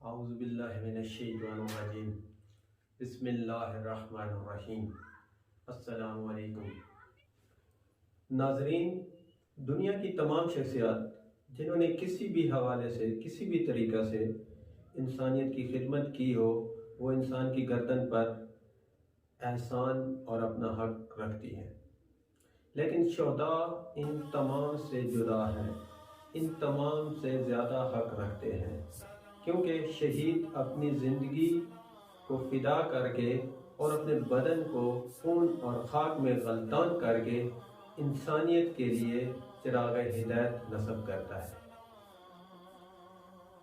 اعوذ باللہ من الشیطان الرجیم بسم اللہ الرحمن الرحیم السلام علیکم ناظرین، دنیا کی تمام شخصیات جنہوں نے کسی بھی حوالے سے کسی بھی طریقہ سے انسانیت کی خدمت کی ہو، وہ انسان کی گردن پر احسان اور اپنا حق رکھتی ہے، لیکن شہداء ان تمام سے جدا ہیں، ان تمام سے زیادہ حق رکھتے ہیں، کیونکہ شہید اپنی زندگی کو فدا کر کے اور اپنے بدن کو خون اور خاک میں غلطان کر کے انسانیت کے لیے چراغ ہدایت نصب کرتا ہے۔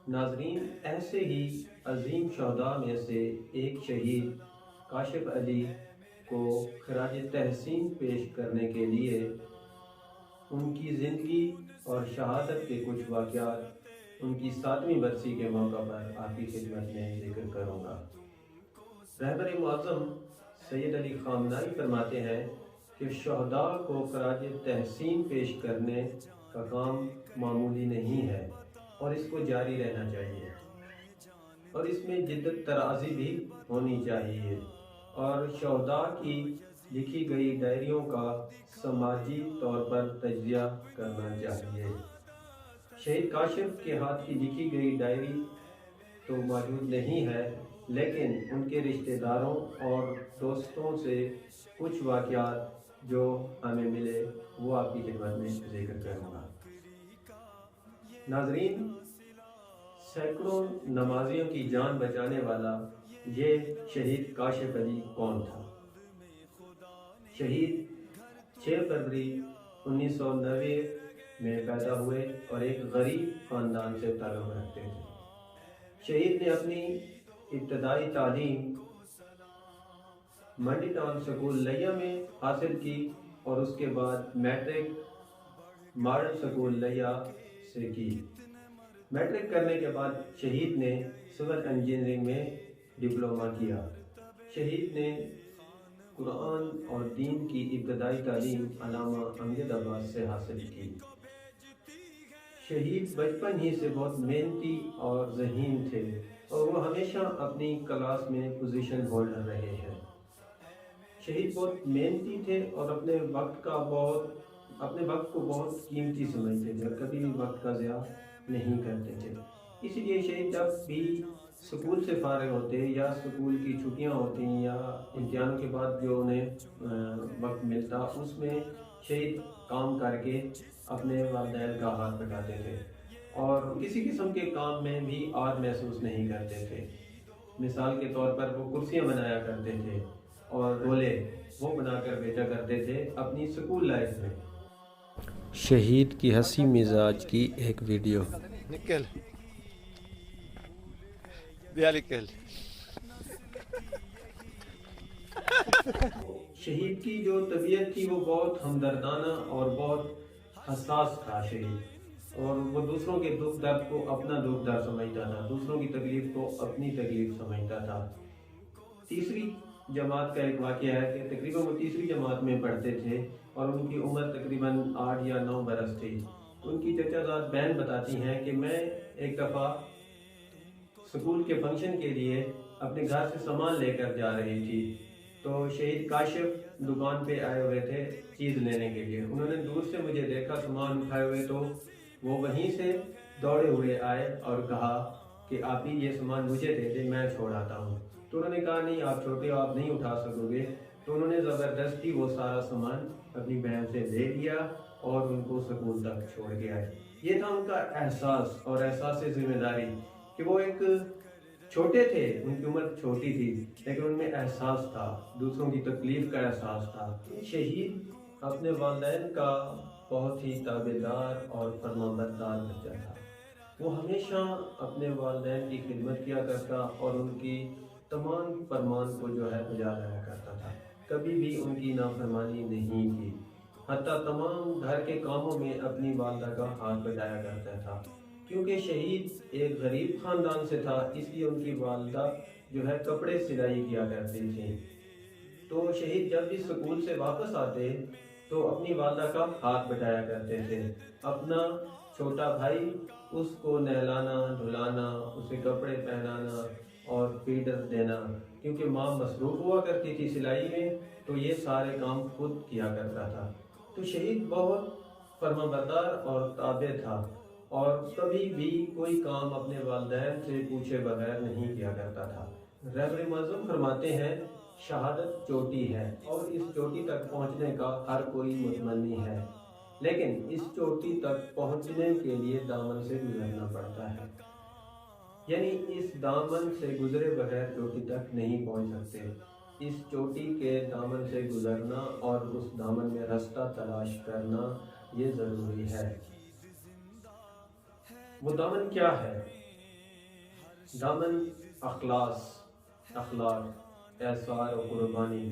ناظرین، ایسے ہی عظیم شہداء میں سے ایک شہید کاشف علی کو خراج تحسین پیش کرنے کے لیے ان کی زندگی اور شہادت کے کچھ واقعات ان کی 7ویں برسی کے موقع پر آپ کی خدمت میں ذکر کروں گا۔ رہبر معظم سید علی خامنہئی فرماتے ہیں کہ شہداء کو خراج تحسین پیش کرنے کا کام معمولی نہیں ہے اور اس کو جاری رہنا چاہیے، اور اس میں جدت طرازی بھی ہونی چاہیے، اور شہداء کی لکھی گئی ڈائریوں کا سماجی طور پر تجزیہ کرنا چاہیے۔ شہید کاشف کے ہاتھ کی لکھی گئی ڈائری تو موجود نہیں ہے، لیکن ان کے رشتہ داروں اور دوستوں سے کچھ واقعات جو ہمیں ملے وہ آپ کی خدمت میں ذکر کروں گا۔ ناظرین، سینکڑوں نمازیوں کی جان بچانے والا یہ شہید کاشف علی کون تھا؟ شہید 6 فروری 1990 میں پیدا ہوئے اور ایک غریب خاندان سے تعلق رکھتے تھے۔ شہید نے اپنی ابتدائی تعلیم منڈی ٹاؤن سکول لیا میں حاصل کی اور اس کے بعد میٹرک ماڈل سکول لیا سے کی۔ میٹرک کرنے کے بعد شہید نے سول انجینئرنگ میں ڈپلومہ کیا۔ شہید نے قرآن اور دین کی ابتدائی تعلیم علامہ امجد آباد سے حاصل کی۔ شہید بچپن ہی سے بہت محنتی اور ذہین تھے اور وہ ہمیشہ اپنی کلاس میں پوزیشن ہولڈر رہے ہیں۔ شہید بہت محنتی تھے اور اپنے وقت کو بہت قیمتی سمجھتے تھے اور کبھی بھی وقت کا ضیاع نہیں کرتے تھے۔ اسی لیے شہید جب بھی سکول سے فارغ ہوتے یا سکول کی چھٹیاں ہوتی یا امتحانوں کے بعد جو انہیں وقت ملتا، اس میں شہید کام کر کے اپنے والدین کا ہاتھ بٹاتے تھے اور کسی قسم کے کام میں بھی آر محسوس نہیں کرتے تھے۔ مثال کے طور پر وہ کرسیاں بنایا کرتے تھے اور رولے وہ بنا کر بیچا کرتے تھے اپنی سکول لائف میں۔ شہید کی ہنسی مزاج کی ایک ویڈیو۔ نکل دیا نکل۔ شہید کی جو طبیعت تھی وہ بہت ہمدردانہ اور بہت حساس تھا شہید، اور وہ دوسروں کے دکھ درد کو اپنا دکھ درد سمجھتا تھا، دوسروں کی تکلیف کو اپنی تکلیف سمجھتا تھا۔ تیسری جماعت کا ایک واقعہ ہے کہ تقریباً وہ تیسری جماعت میں پڑھتے تھے اور ان کی عمر تقریباً 8 یا 9 برس تھی۔ ان کی چچا زاد بہن بتاتی ہیں کہ میں ایک دفعہ سکول کے فنکشن کے لیے اپنے گھر سے سامان لے کر جا رہی تھی، تو شہید کاشف دکان پہ آئے ہوئے تھے چیز لینے کے لیے۔ انہوں نے دور سے مجھے دیکھا سامان اٹھائے ہوئے، تو وہ وہیں سے دوڑے ہوئے آئے اور کہا کہ آپ ہی یہ سامان مجھے دے دیں، میں چھوڑ آتا ہوں۔ تو انہوں نے کہا نہیں، آپ چھوٹے ہو، آپ نہیں اٹھا سکو گے۔ تو انہوں نے زبردستی وہ سارا سامان اپنی بہن سے لے لیا اور ان کو سکول تک چھوڑ کے آئے۔ یہ تھا ان کا احساس اور احساس ذمہ داری کہ وہ ایک چھوٹے تھے، ان کی عمر چھوٹی تھی، لیکن ان میں احساس تھا، دوسروں کی تکلیف کا احساس تھا۔ شہید اپنے والدین کا بہت ہی تابعدار اور فرمانبردار بچہ تھا۔ وہ ہمیشہ اپنے والدین کی خدمت کیا کرتا اور ان کی تمام فرمان کو بجا لایا کرتا تھا، کبھی بھی ان کی نافرمانی نہیں کی، حتیٰ تمام گھر کے کاموں میں اپنی والدہ کا ہاتھ بٹایا کرتا تھا۔ کیونکہ شہید ایک غریب خاندان سے تھا، اس لیے ان کی والدہ کپڑے سلائی کیا کرتی تھیں، تو شہید جب بھی سکول سے واپس آتے تو اپنی والدہ کا ہاتھ بٹایا کرتے تھے، اپنا چھوٹا بھائی اس کو نہلانا دھلانا، اسے کپڑے پہنانا اور فیڈر دینا، کیونکہ ماں مصروف ہوا کرتی تھی سلائی میں، تو یہ سارے کام خود کیا کرتا تھا۔ تو شہید بہت فرما بردار اور تابع تھا، اور کبھی بھی کوئی کام اپنے والدین سے پوچھے بغیر نہیں کیا کرتا تھا۔ رہبر معظم فرماتے ہیں، شہادت چوٹی ہے اور اس چوٹی تک پہنچنے کا ہر کوئی متمنی ہے، لیکن اس چوٹی تک پہنچنے کے لیے دامن سے گزرنا پڑتا ہے، یعنی اس دامن سے گزرے بغیر چوٹی تک نہیں پہنچ سکتے۔ اس چوٹی کے دامن سے گزرنا اور اس دامن میں رستہ تلاش کرنا یہ ضروری ہے۔ وہ دامن کیا ہے؟ دامن اخلاق، احسار و قربانی،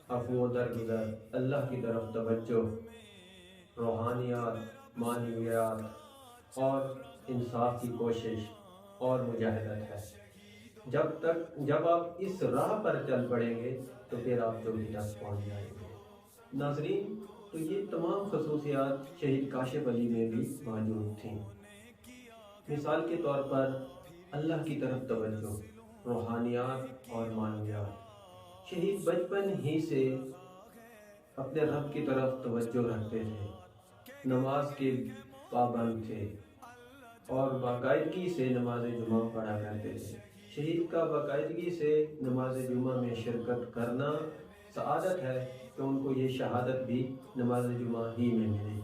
عفو و درگزر، اللہ کی طرف توجہ، روحانیات، معنویات اور انصاف کی کوشش اور مجاہدت ہے۔ جب آپ اس راہ پر چل پڑیں گے تو پھر آپ چوٹی تک پہنچ جائیں گے۔ ناظرین، تو یہ تمام خصوصیات شہید کاشف علی میں بھی موجود تھیں۔ مثال کے طور پر اللہ کی طرف توجہ، روحانیات اور معنویات۔ شہید بچپن ہی سے اپنے رب کی طرف توجہ رکھتے تھے، نماز کے پابند تھے اور باقاعدگی سے نماز جمعہ پڑھا کرتے تھے۔ شہید کا باقاعدگی سے نماز جمعہ میں شرکت کرنا سعادت ہے کہ ان کو یہ شہادت بھی نماز جمعہ ہی میں ملی۔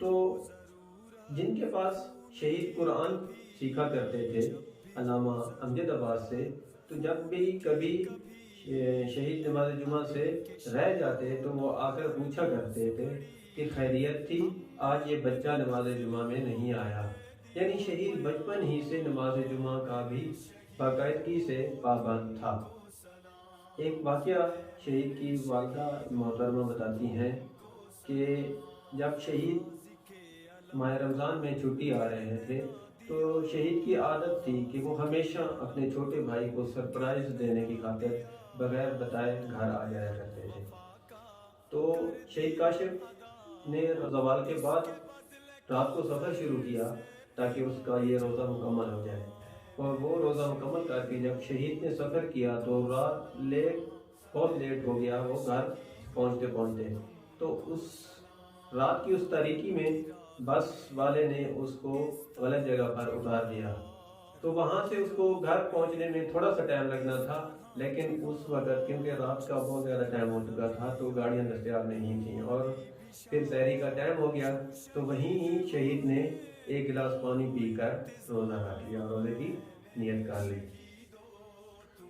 تو جن کے پاس شہید قرآن سیکھا کرتے تھے علامہ امجد عباس سے، تو جب بھی کبھی شہید نماز جمعہ سے رہ جاتے تو وہ آ کر پوچھا کرتے تھے کہ خیریت تھی، آج یہ بچہ نماز جمعہ میں نہیں آیا۔ یعنی شہید بچپن ہی سے نماز جمعہ کا بھی باقاعدگی سے پابند تھا۔ ایک واقعہ شہید کی والدہ محترمہ بتاتی ہیں کہ جب شہید ماہ رمضان میں چھٹی آ رہے تھے تو شہید کی عادت تھی کہ وہ ہمیشہ اپنے چھوٹے بھائی کو سرپرائز دینے کی خاطر بغیر بتائے گھر آ جایا کرتے تھے۔ تو شہید کاشف نے زوال کے بعد رات کو سفر شروع کیا تاکہ اس کا یہ روزہ مکمل ہو جائے، اور وہ روزہ مکمل کر کے جب شہید نے سفر کیا تو رات بہت لیٹ ہو گیا وہ گھر پہنچتے تو اس رات کی اس تاریکی میں بس والے نے اس کو غلط جگہ پر اتار دیا، تو وہاں سے اس کو گھر پہنچنے میں تھوڑا سا ٹائم لگنا تھا، لیکن اس وقت کیونکہ رات کا بہت زیادہ ٹائم ہو چکا تھا تو گاڑیاں دستیاب نہیں تھیں، اور پھر سحری کا ٹائم ہو گیا تو وہیں ہی شہید نے ایک گلاس پانی پی کر روزہ رکھ لیا، روزے کی نیت کر لی۔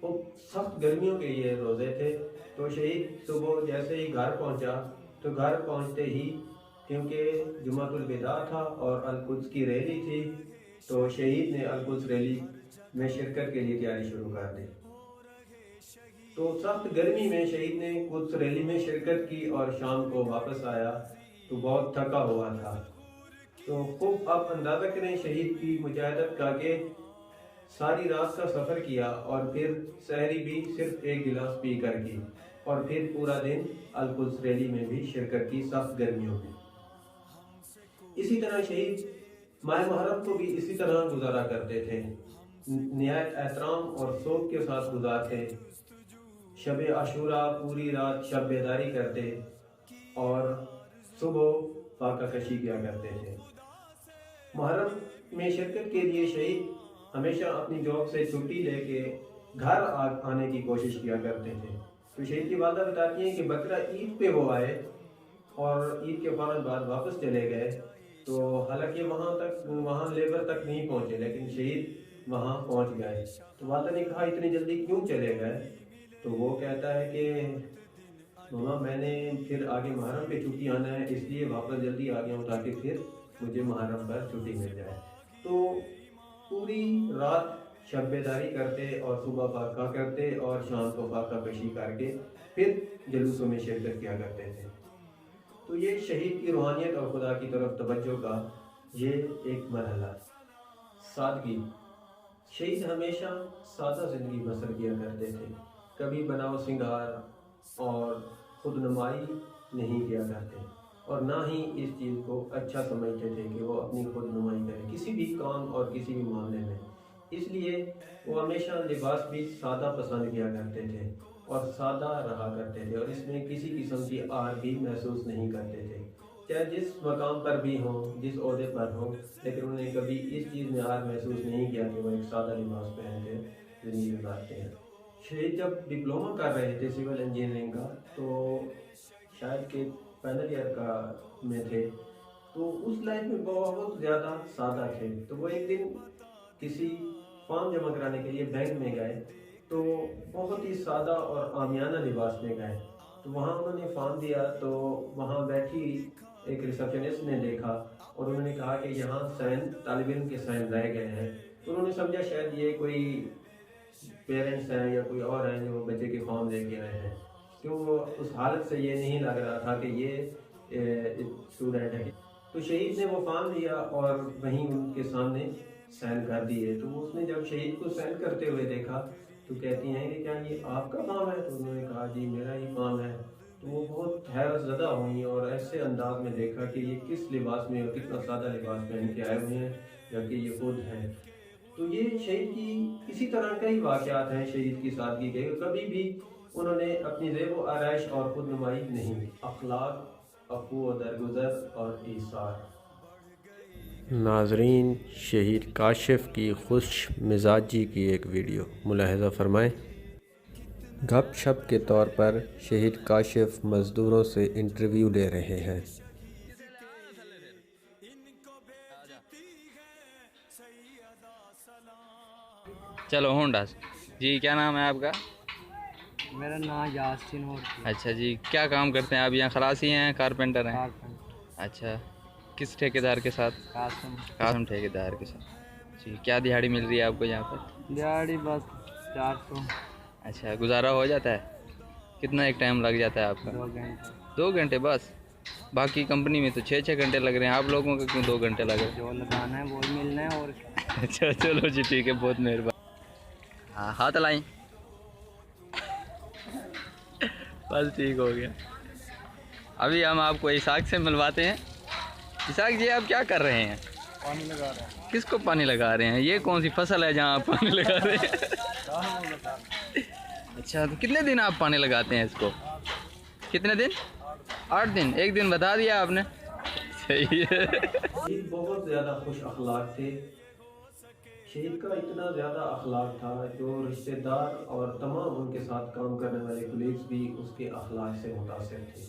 وہ سخت گرمیوں کے یہ روزے تھے، تو شہید صبح جیسے ہی گھر پہنچا تو گھر پہنچتے ہی کیونکہ جمعۃ الوداع تھا اور القدس کی ریلی تھی، تو شہید نے القدس ریلی میں شرکت کے لیے تیاری شروع کر دی۔ تو سخت گرمی میں شہید نے قدس ریلی میں شرکت کی اور شام کو واپس آیا تو بہت تھکا ہوا تھا۔ تو خوب آپ اندازہ کریں شہید کی مجاہدت کا کہ ساری رات کا سفر کیا اور پھر سحری بھی صرف ایک گلاس پی کر کی، اور پھر پورا دن القدس ریلی میں بھی شرکت کی سخت گرمیوں میں۔ اسی طرح شہید ماہ محرم کو بھی اسی طرح گزارا کرتے تھے، نہایت احترام اور شوق کے ساتھ گزارتے۔ شب عاشوراء پوری رات شب بیداری کرتے اور صبح فاقہ کشی کیا کرتے تھے۔ محرم میں شرکت کے لیے شہید ہمیشہ اپنی جاب سے چھٹی لے کے گھر آنے کی کوشش کیا کرتے تھے۔ تو شہید کی والدہ بتاتی ہیں کہ بقرہ عید پہ وہ آئے اور عید کے فوراً بعد واپس چلے گئے، تو حالانکہ وہاں لیبر تک نہیں پہنچے لیکن شہید وہاں پہنچ گئے۔ تو والدہ نے کہا اتنی جلدی کیوں چلے گئے؟ تو وہ کہتا ہے کہ ماما میں نے پھر آگے محرم پہ چھٹی آنا ہے، اس لیے واپس جلدی آ گیا ہوں تاکہ پھر مجھے محرم پر چھٹی مل جائے۔ تو پوری رات شب بیداری کرتے اور صبح فاقہ کرتے اور شام کو فاقہ کشی کر کے پھر جلوسوں میں شرکت کیا کرتے تھے۔ تو یہ شہید کی روحانیت اور خدا کی طرف توجہ کا یہ ایک مرحلہ۔ سادگی، شہید ہمیشہ سادہ زندگی بسر کیا کرتے تھے، کبھی بناؤ سنگھار اور خود نمائی نہیں کیا کرتے۔ اور نہ ہی اس چیز کو اچھا سمجھتے تھے کہ وہ اپنی خود نمائی کریں کسی بھی کام اور کسی بھی معاملے میں۔ اس لیے وہ ہمیشہ لباس بھی سادہ پسند کیا کرتے تھے اور سادہ رہا کرتے تھے، اور اس میں کسی قسم کی آر بھی محسوس نہیں کرتے تھے، چاہے جس مقام پر بھی ہوں، جس عہدے پر ہوں، لیکن انہوں نے کبھی اس چیز میں آر محسوس نہیں کیا کہ وہ ایک سادہ لباس پہن کے زندگی گزارتے ہیں۔ شہید جب ڈپلومہ کر رہے تھے سول انجینئرنگ کا، تو شاید کہ فائنل ایئر کا میں تھے، تو اس لائف میں بہت زیادہ سادہ تھے۔ تو وہ ایک دن کسی فارم جمع کرانے کے لیے بینک میں گئے، تو بہت ہی سادہ اور عامیانہ لباس میں گئے، تو وہاں انہوں نے فارم دیا، تو وہاں بیٹھی ایک ریسپشنسٹ نے دیکھا اور انہوں نے کہا کہ یہاں سائن طالب علم کے سائن رہ گئے ہیں۔ تو انہوں نے سمجھا شاید یہ کوئی پیرنٹس ہیں یا کوئی اور ہیں جو بچے کے فارم لے کے آئے ہیں، کیوں وہ اس حالت سے یہ نہیں لگ رہا تھا کہ یہ اسٹوڈنٹ ہے۔ تو شہید نے وہ فارم لیا اور وہیں ان کے سامنے سائن کر دیے۔ تو اس نے جب شہید کو سائن کرتے ہوئے دیکھا تو کہتی ہیں کہ کیا یہ آپ کا فارم ہے؟ تو انہوں نے کہا جی میرا ہی فارم ہے۔ تو وہ بہت حیرت زدہ ہوئیں اور ایسے انداز میں دیکھا کہ یہ کس لباس میں اور کتنا سادہ لباس پہن کے آئے ہوئے ہیں جبکہ یہ خود ہیں۔ تو یہ شہید کی اسی طرح کئی واقعات ہیں شہید کی سادگی کے، کبھی بھی انہوں نے اپنی زیب و آرائش اور خود نمائی نہیں، اخلاق، عفو و درگزر اور ایثار۔ ناظرین، شہید کاشف کی خوش مزاجی کی ایک ویڈیو ملاحظہ فرمائیں۔ گپ شپ کے طور پر شہید کاشف مزدوروں سے انٹرویو لے رہے ہیں۔ چلو ہونڈا جی، کیا نام ہے آپ کا؟ میرا نام یاسین اور اچھا جی، کیا کام کرتے ہیں آپ یہاں؟ خلاصی ہیں، کارپینٹر ہیں؟ اچھا، کس ٹھیکیدار کے ساتھ؟ قاسم ٹھیکیدار کے ساتھ جی۔ کیا دیہاڑی مل رہی ہے آپ کو یہاں پر؟ دیہاڑی بس 400۔ اچھا، گزارا ہو جاتا ہے؟ کتنا ایک ٹائم لگ جاتا ہے آپ کا؟ 2 گھنٹے۔ 2 گھنٹے بس؟ باقی کمپنی میں تو 6 گھنٹے لگ رہے ہیں، آپ لوگوں کو کیوں 2 گھنٹے لگ رہے ہیں؟ جو لگانا ہے وہ ملنا ہے اور کیا۔ اچھا چلو جی ٹھیک ہے، بہت مہربانی۔ ہاں ہاتھ لائیں، بس ٹھیک ہو گیا۔ ابھی ہم آپ کو اسحاق سے ملواتے ہیں۔ اسحاق جی، آپ کیا کر رہے ہیں؟ پانی لگا رہا ہے۔ کس کو پانی لگا رہے ہیں؟ یہ کون سی فصل ہے جہاں آپ پانی لگا رہے ہیں؟ اچھا، تو کتنے دن آپ پانی لگاتے ہیں اس کو؟ کتنے دن؟ 8 دن؟ ایک دن بتا دیا آپ نے، صحیح ہے۔ شہید بہت زیادہ خوش اخلاق تھے۔ شہید کا اتنا زیادہ اخلاق تھا جو رشتہ دار اور تمام ان کے ساتھ کام کرنے والے کولیگز بھی اس کے اخلاق سے متاثر تھے،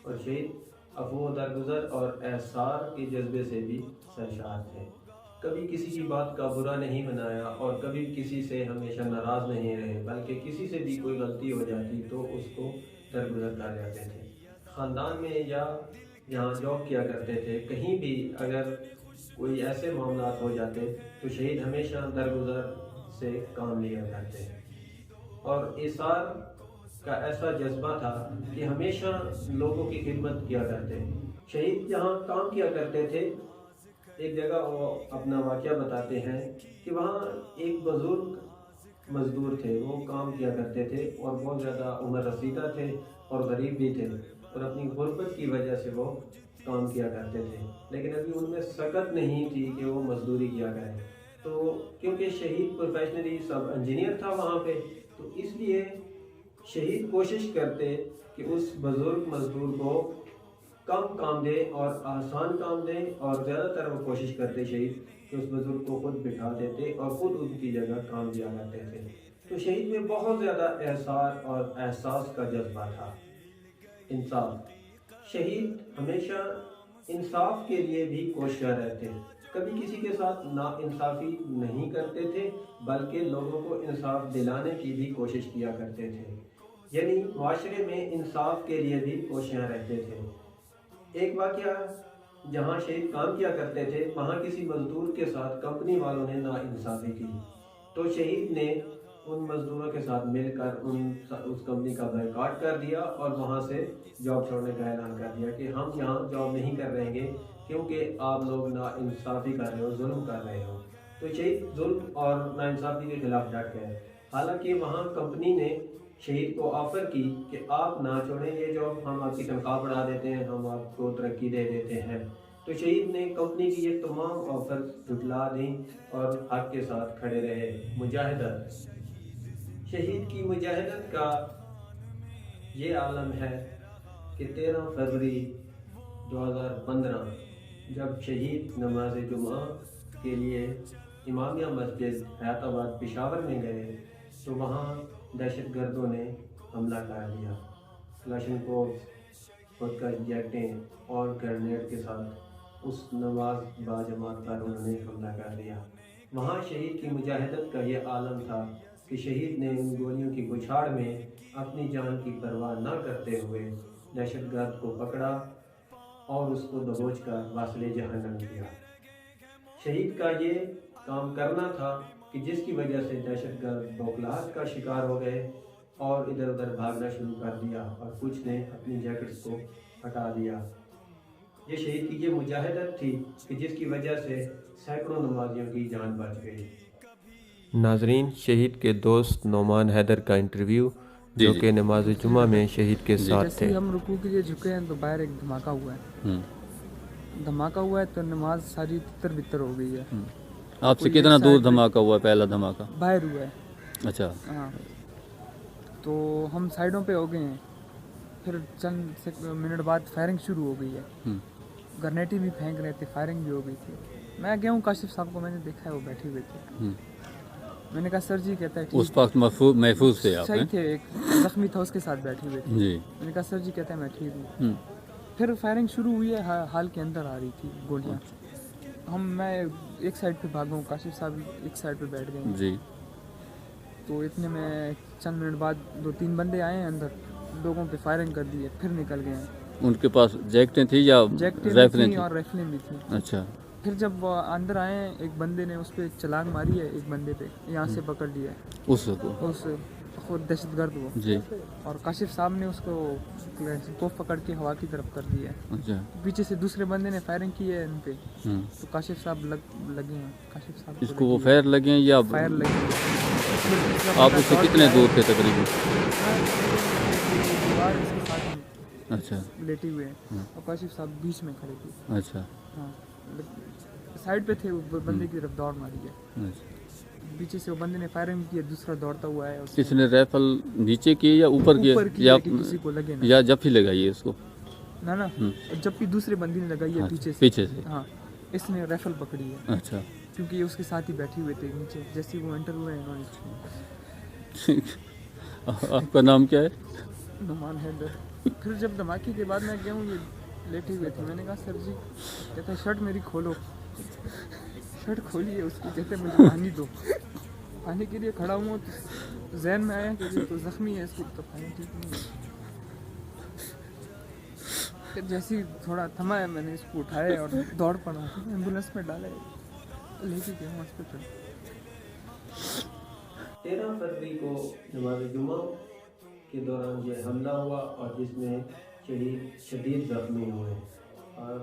اور شہید عفو و درگزر اور احسار کے جذبے سے بھی سرشار تھے۔ کبھی کسی کی بات کا برا نہیں بنایا اور کبھی کسی سے ہمیشہ ناراض نہیں رہے، بلکہ کسی سے بھی کوئی غلطی ہو جاتی تو اس کو درگزر کر جاتے تھے۔ خاندان میں یا جہاں جاب کیا کرتے تھے، کہیں بھی اگر کوئی ایسے معاملات ہو جاتے تو شہید ہمیشہ درگزر سے کام لیا کرتے، اور ایثار کا ایسا جذبہ تھا کہ ہمیشہ لوگوں کی خدمت کیا کرتے۔ شہید جہاں کام کیا کرتے تھے، ایک جگہ وہ اپنا واقعہ بتاتے ہیں کہ وہاں ایک بزرگ مزدور تھے، وہ کام کیا کرتے تھے اور بہت زیادہ عمر رسیدہ تھے اور غریب بھی تھے، اور اپنی غربت کی وجہ سے وہ کام کیا کرتے تھے، لیکن ابھی ان میں سکت نہیں تھی کہ وہ مزدوری کیا کریں۔ تو کیونکہ شہید پروفیشنلی سب انجینئر تھا وہاں پہ، تو اس لیے شہید کوشش کرتے کہ اس بزرگ مزدور کو کم کام دے اور آسان کام دے، اور زیادہ تر وہ کوشش کرتے شہید کہ اس بزرگ کو خود بٹھا دیتے اور خود ان کی جگہ کام دیا کرتے تھے۔ تو شہید میں بہت زیادہ احساس اور احساس کا جذبہ تھا۔ انصاف، شہید ہمیشہ انصاف کے لیے بھی کوشاں رہتے، کبھی کسی کے ساتھ نا انصافی نہیں کرتے تھے، بلکہ لوگوں کو انصاف دلانے کی بھی کوشش کیا کرتے تھے، یعنی معاشرے میں انصاف کے لیے بھی کوشاں رہتے تھے۔ ایک واقعہ، جہاں شہید کام کیا کرتے تھے وہاں کسی مزدور کے ساتھ کمپنی والوں نے نا انصافی کی، تو شہید نے ان مزدوروں کے ساتھ مل کر اس کمپنی کا بائیکاٹ کر دیا اور وہاں سے جاب چھوڑنے کا اعلان کر دیا کہ ہم یہاں جاب نہیں کر رہیں گے کیونکہ آپ لوگ نا انصافی کر رہے ہو، ظلم کر رہے ہو۔ تو شہید ظلم اور نا انصافی کے خلاف ڈٹ گئے، حالانکہ وہاں کمپنی نے شہید کو آفر کی کہ آپ نہ چھوڑیں یہ جاب، ہم آپ کی تنخواہ بڑھا دیتے ہیں، ہم آپ کو ترقی دے دیتے ہیں۔ تو شہید نے کمپنی کی یہ تمام آفر جھٹلا دیں اور حق کے ساتھ کھڑے رہے۔ مجاہدت، شہید کی مجاہدت کا یہ عالم ہے کہ 13 فروری 2015 جب شہید نماز جمعہ کے لیے امامیہ مسجد حیات آباد پشاور میں گئے تو وہاں دہشت گردوں نے حملہ کر دیا۔ کلاشنکوف، خودکش جیٹیں اور گرنیڈ کے ساتھ اس نماز باجماعت پر انہوں نے حملہ کر دیا۔ وہاں شہید کی مجاہدت کا یہ عالم تھا کہ شہید نے ان گولیوں کی بچھاڑ میں اپنی جان کی پرواہ نہ کرتے ہوئے دہشت گرد کو پکڑا اور اس کو دبوچ کر واصل جہنم کیا۔ شہید کا یہ کام کرنا تھا کہ جس کی وجہ سے دہشت گرد بوکھلاہٹ کا شکار ہو گئے اور ادھر ادھر بھاگنا شروع کر دیا اور کچھ نے اپنی جیکٹس کو ہٹا دیا۔ یہ شہید کی یہ مجاہدت تھی کہ جس کی وجہ سے سینکڑوں نمازیوں کی جان بچ گئی۔ ناظرین، شہید کے دوست نعمان حیدر کا انٹرویو جو کہ نماز جمعہ میں شہید کے ساتھ تھے۔ جیسے ہم رکوع کے لیے جھکے ہیں تو باہر ایک دھماکہ ہوا ہے، دھماکہ ہوا ہے تو نماز ساری تتر بتر ہو گئی ہے۔ آپ سے کتنا دور دھماکہ ہوا ہے؟ پہلا دھماکہ باہر ہوا ہے۔ اچھا، ہاں، تو ہم سائڈوں پہ ہو گئے ہیں، پھر چند منٹ بعد فائرنگ شروع ہو گئی ہے، گرنیٹی بھی پھینک رہے تھے، فائرنگ بھی ہو گئی تھی۔ میں گیا ہوں کاشف صاحب کو، میں نے دیکھا ہے وہ بیٹھے ہوئے تھے، میں نے کہا سر جی، کہتا ہے اس وقت محفوظ تھے آپ؟ صحیح تھے، ایک زخمی تھا اس کے ساتھ بیٹھے ہوئے تھے جی۔ میں نے کہا سر جی، کہتا ہے میں ٹھیک ہوں۔ پھر فائرنگ شروع ہوئی ہے، ہال کے اندر آ رہی تھی گولیاں، میں ایک سائڈ پہ بھاگا ہوں، کاشف صاحب ایک سائڈ پہ بیٹھ گئے ہیں۔ جی۔ تو اتنے میں چند منٹ بعد 2-3 بندے آئے ہیں اندر، لوگوں پہ فائرنگ کر دی ہے، پھر نکل گئے ہیں۔ ان کے پاس جیکٹیں تھیں یا جیکٹیں بھی رائفلیں تھیں تھیں؟ اور رائفلیں بھی تھیں۔ اچھا۔ پھر جب اندر آئے ہیں، ایک بندے نے اس پہ چلانگ ماری ہے، ایک بندے پہ یہاں سے پکڑ لیا ہے اس کو؟ اس خود دہشت گرد وہ، جی۔ اور کاشف صاحب نے اس کو پکڑ کے ہوا کی طرف کر دیا ہے۔ اچھا۔ پیچھے سے دوسرے بندے نے فائرنگ کی ہے ان پہ، تو کاشف صاحب لگے ہیں، کاشف صاحب اس کو وہ فائر لگے ہیں یا فائر لگے ہیں؟ آپ اس سے کتنے دور تھے تقریباً؟ دیوار اس کے ساتھ ہی اچھا، لیٹے ہوئے ہیں اور کاشف صاحب بیچ میں کھڑے تھے۔ اچھا، ہاں، سائڈ پہ تھے، وہ بندے کی طرف دوڑ ماری ہے، اچھا۔ پیچھے سے وہ بندے نے فائرنگ کی ہے، دوسرا دوڑتا ہوا ہے، کس نے رائفل نیچے کی یا اوپر کی یا کسی کو لگے نا، یا جب ہی لگائی ہے اس کو؟ نا جب بھی دوسرے بندے نے لگائی ہے پیچھے سے؟ ہاں، اس نے رائفل پکڑی ہے، اچھا، کیونکہ یہ اس کے ساتھ ہی بیٹھے ہوئے تھے نیچے، جیسے وہ انٹر ہوئے ہیں انہوں نے۔ آپ کا نام کیا ہے؟ نعمان حیدر۔ پھر جب دھماکے کے بعد میں گیا ہوں، یہ لیٹے ہوئے تھے، میں نے کہا سر جی، کہتا ہے شرٹ میری کھولو، شرٹ کھولی ہے اس کی، کہتے ہیں مجھے پانی دو۔ پانی کے لیے کھڑا ہوں تو ذہن میں آیا کہ یہ تو زخمی ہے، اس کو تو پانی ٹھیک نہیں ہے۔ پھر جیسے ہی تھوڑا تھما ہے، میں نے اس کو اٹھایا اور دوڑ پڑا، ایمبولینس میں ڈالا ہے، لے کے گیا ہوں ہاسپٹل۔ 13 فروری کو نماز جمعہ کے دوران یہ حملہ ہوا اور جس میں شہید شدید زخمی ہوئے اور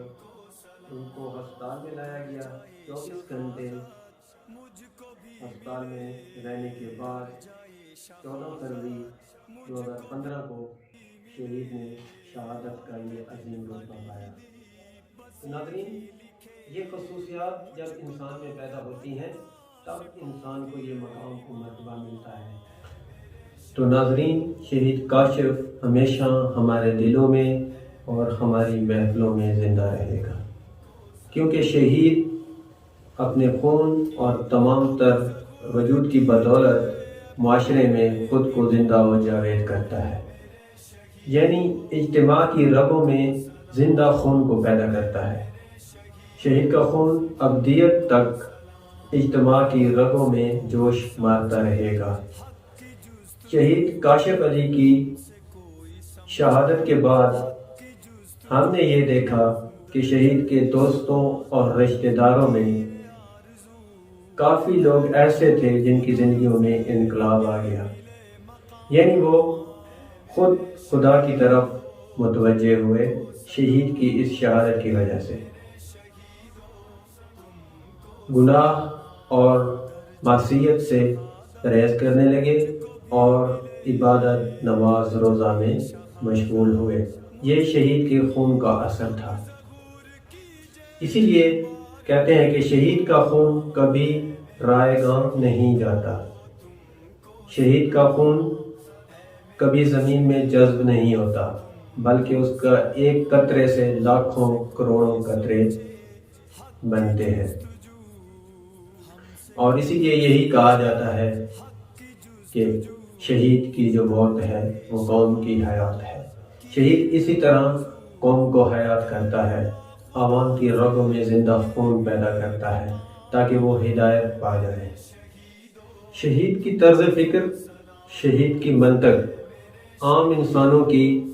ان کو ہسپتال میں لایا گیا۔ 24 گھنٹے ہسپتال میں رہنے کے بعد 14 فروری 2015 کو شہید نے شہادت کا یہ عظیم رتبہ پایا۔ ناظرین، یہ خصوصیات جب انسان میں پیدا ہوتی ہیں تب انسان کو یہ مقام و مرتبہ ملتا ہے۔ تو ناظرین، شہید کاشف ہمیشہ ہمارے دلوں میں اور ہماری محفلوں میں زندہ رہے گا، کیونکہ شہید اپنے خون اور تمام تر وجود کی بدولت معاشرے میں خود کو زندہ و جاوید کرتا ہے، یعنی اجتماع کی رگوں میں زندہ خون کو پیدا کرتا ہے۔ شہید کا خون ابدیت تک اجتماع کی رگوں میں جوش مارتا رہے گا۔ شہید کاشف علی کی شہادت کے بعد ہم نے یہ دیکھا کہ شہید کے دوستوں اور رشتہ داروں میں کافی لوگ ایسے تھے جن کی زندگیوں میں انقلاب آ گیا، یعنی وہ خود خدا کی طرف متوجہ ہوئے شہید کی اس شہادت کی وجہ سے، گناہ اور معصیت سے پرہیز کرنے لگے اور عبادت نماز روزہ میں مشغول ہوئے۔ یہ شہید کے خون کا اثر تھا۔ اسی لیے کہتے ہیں کہ شہید کا خون کبھی رائے گاں نہیں جاتا، شہید کا خون کبھی زمین میں جذب نہیں ہوتا، بلکہ اس کا ایک قطرے سے لاکھوں کروڑوں قطرے بنتے ہیں۔ اور اسی لیے یہی کہا جاتا ہے کہ شہید کی جو موت ہے وہ قوم کی حیات ہے۔ شہید اسی طرح قوم کو حیات کرتا ہے، عوام کی رگوں میں زندہ خون پیدا کرتا ہے تاکہ وہ ہدایت پا جائے۔ شہید کی طرز فکر، شہید کی منطق عام انسانوں کی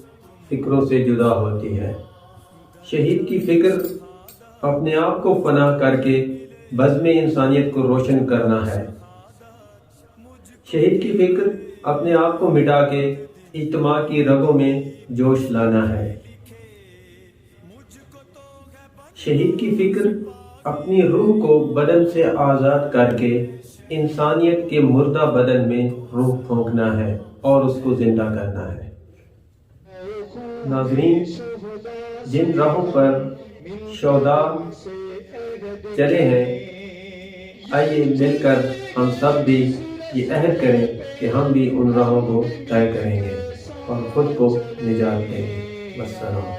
فکروں سے جدا ہوتی ہے۔ شہید کی فکر اپنے آپ کو فنا کر کے بزم انسانیت کو روشن کرنا ہے۔ شہید کی فکر اپنے آپ کو مٹا کے اجتماع کی رگوں میں جوش لانا ہے۔ شہید کی فکر اپنی روح کو بدن سے آزاد کر کے انسانیت کے مردہ بدن میں روح پھونکنا ہے اور اس کو زندہ کرنا ہے۔ ناظرین، جن راہوں پر شہداء چلے ہیں، آئیے مل کر ہم سب بھی یہ عہد کریں کہ ہم بھی ان راہوں کو طے کریں گے اور خود کو نجات دیں گے۔ والسلام۔